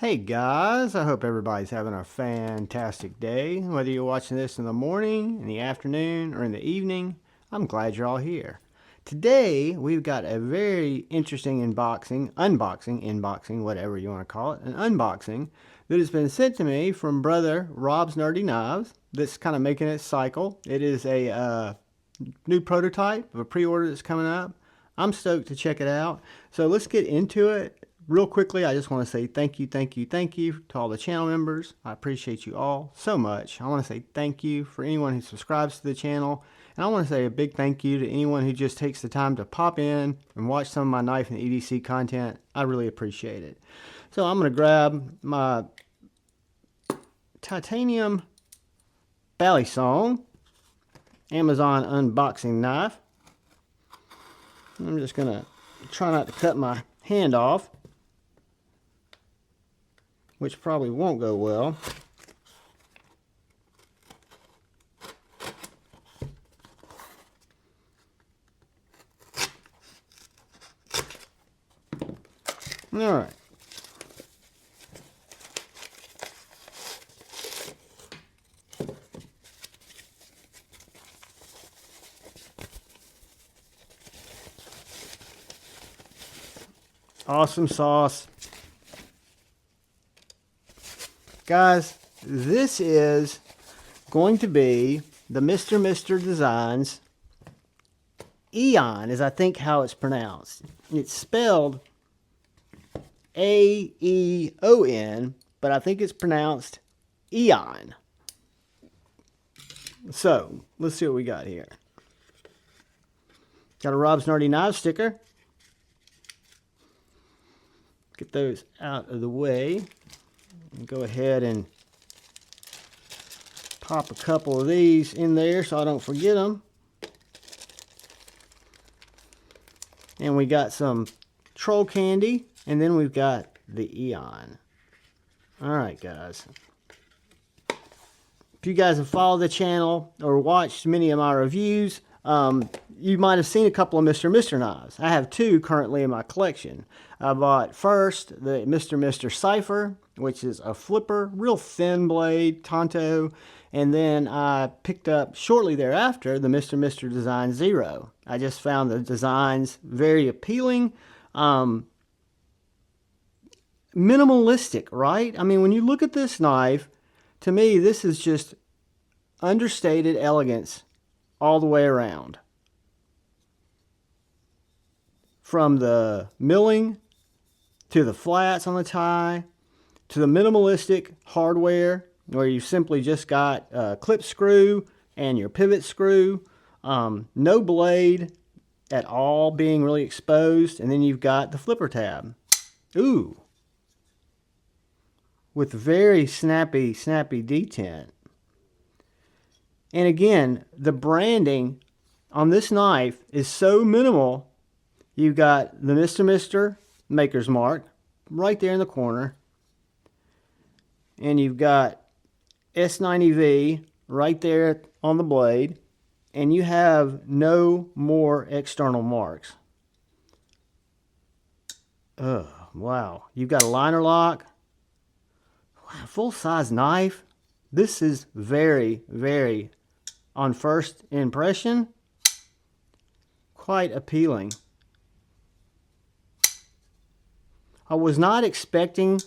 Hey guys, I hope everybody's having a fantastic day. Whether you're watching this in the morning, in the afternoon, or in the evening, I'm glad you're all here. Today, we've got a very interesting unboxing, whatever you want to call it, an unboxing that has been sent to me from brother Rob's Nerdy Knives that's kind of making its cycle. It is a new prototype of a pre-order that's coming up. I'm stoked to check it out. So let's get into it. Real quickly, I just want to say thank you to all the channel members. I appreciate you all so much. I want to say thank you for anyone who subscribes to the channel. And I want to say a big thank you to anyone who just takes the time to pop in and watch some of my knife and EDC content. I really appreciate it. So I'm going to grab my titanium Balisong Amazon unboxing knife. I'm just going to try not to cut my hand off, which probably won't go well. All right. Awesome sauce. Guys, this is going to be the Mr. Designs Aeon, is I think how it's pronounced. It's spelled A-E-O-N, but I think it's pronounced Aeon. So, let's see what we got here. Got a Rob's Nerdy Knives sticker. Get those out of the way. And go ahead and pop a couple of these in there so I don't forget them. And we got some troll candy, and then we've got the Aeon. Alright guys, if you guys have followed the channel or watched many of my reviews, you might have seen a couple of Mr. knives. I have two currently in my collection. I bought first the Mr. Cypher, which is a flipper, real thin blade, Tonto. And then I picked up shortly thereafter the Mr. Design Zero. I just found the designs very appealing. Minimalistic, right? I mean, when you look at this knife, to me, this is just understated elegance all the way around. From the milling to the flats on the tie to the minimalistic hardware where you simply just got a clip screw and your pivot screw, no blade at all being really exposed, and then you've got the flipper tab. Ooh, with very snappy detent. And again, the branding on this knife is so minimal. You've got the Mr. Maker's Mark right there in the corner. And you've got S90V right there on the blade. And you have no more external marks. Oh, wow. You've got a liner lock. Wow, full-size knife. This is very, on first impression, quite appealing. I was not expecting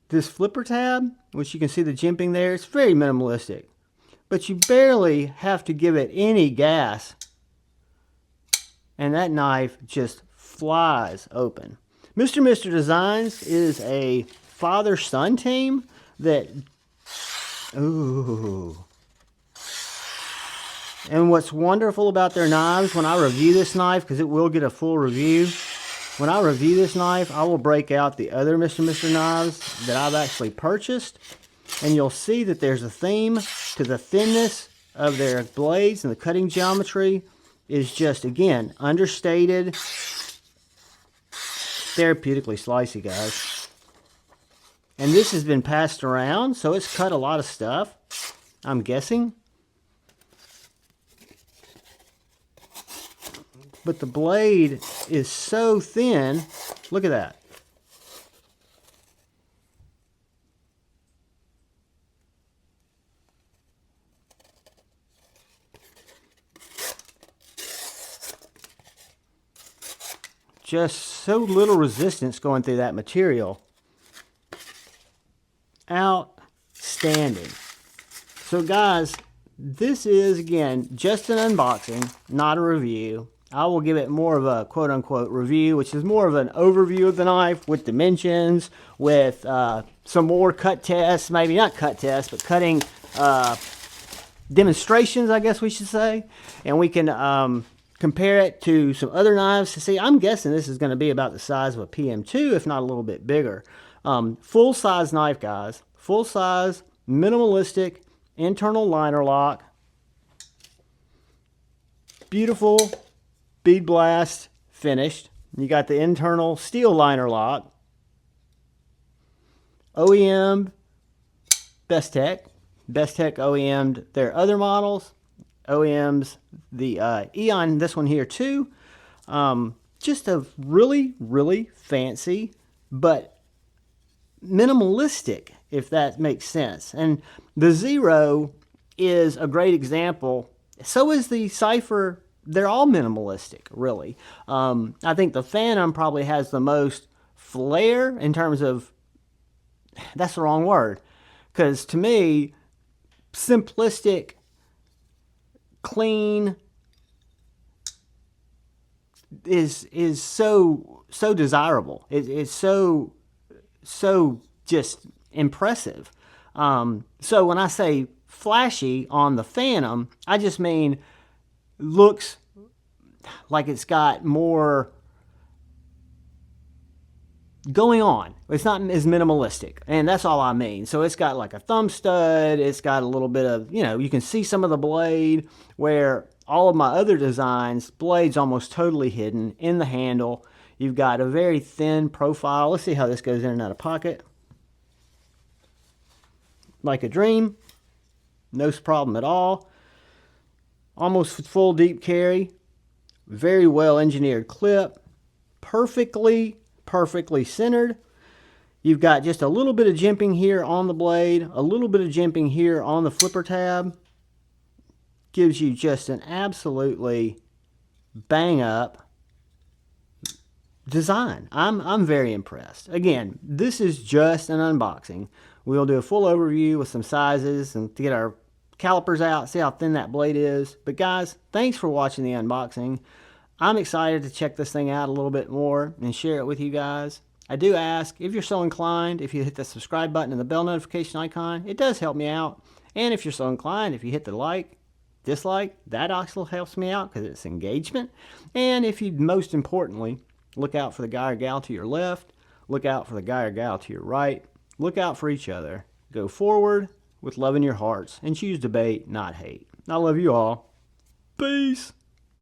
this flipper tab, which you can see the jimping there. It's very minimalistic, but you barely have to give it any gas, and that knife just flies open. Mr. Designs is a father-son team that, ooh. And what's wonderful about their knives, when I review this knife, because it will get a full review, when I review this knife, I will break out the other Mr. knives that I've actually purchased, and you'll see that there's a theme to the thinness of their blades, and the cutting geometry is just, again, understated, therapeutically slicey, guys. And this has been passed around, so it's cut a lot of stuff, I'm guessing. But the blade is so thin. Look at that. just so little resistance going through that material. Outstanding. So guys, this is, again, just an unboxing, not a review. I will give it more of a quote-unquote review, which is more of an overview of the knife with dimensions, with some more cut tests, maybe not cut tests, but cutting demonstrations, I guess we should say. And we can compare it to some other knives to see. I'm guessing this is going to be about the size of a PM2, if not a little bit bigger. Full-size knife, guys. Full-size, minimalistic, internal liner lock. Beautiful bead blast finished. You got the internal steel liner lock. OEM'd Bestech. Bestech OEM'd their other models. OEM's the Aeon, this one here too. Just a really, really fancy, but minimalistic, if that makes sense. And the Zero is a great example. So is the Cypher. They're all minimalistic, really. I think the Phantom probably has the most flair in terms of, that's the wrong word, because to me, simplistic, clean is so desirable. It's so just impressive. So when I say flashy on the Phantom, I just mean looks like it's got more going on. It's not as minimalistic, and that's all I mean. So it's got like a thumb stud, it's got a little bit of, you can see some of the blade, where all of my other designs, blade's almost totally hidden in the handle. You've got a very thin profile. Let's see how this goes in and out of pocket. Like a dream. No problem at all. Almost full deep carry. Very well engineered clip. Perfectly centered. You've got just a little bit of jimping here on the blade. A little bit of jimping here on the flipper tab. Gives you just an absolutely bang up design. I'm very impressed. Again, this is just an unboxing. We'll do a full overview with some sizes and to get our calipers out, see how thin that blade is. But guys, thanks for watching the unboxing. I'm excited to check this thing out a little bit more and share it with you guys. I do ask, if you're so inclined, if you hit the subscribe button and the bell notification icon, it does help me out. And if you're so inclined, if you hit the like, dislike, that also helps me out because it's engagement. And if you, most importantly, look out for the guy or gal to your left, look out for the guy or gal to your right, look out for each other. Go forward with love in your hearts and choose debate, not hate. I love you all. Peace.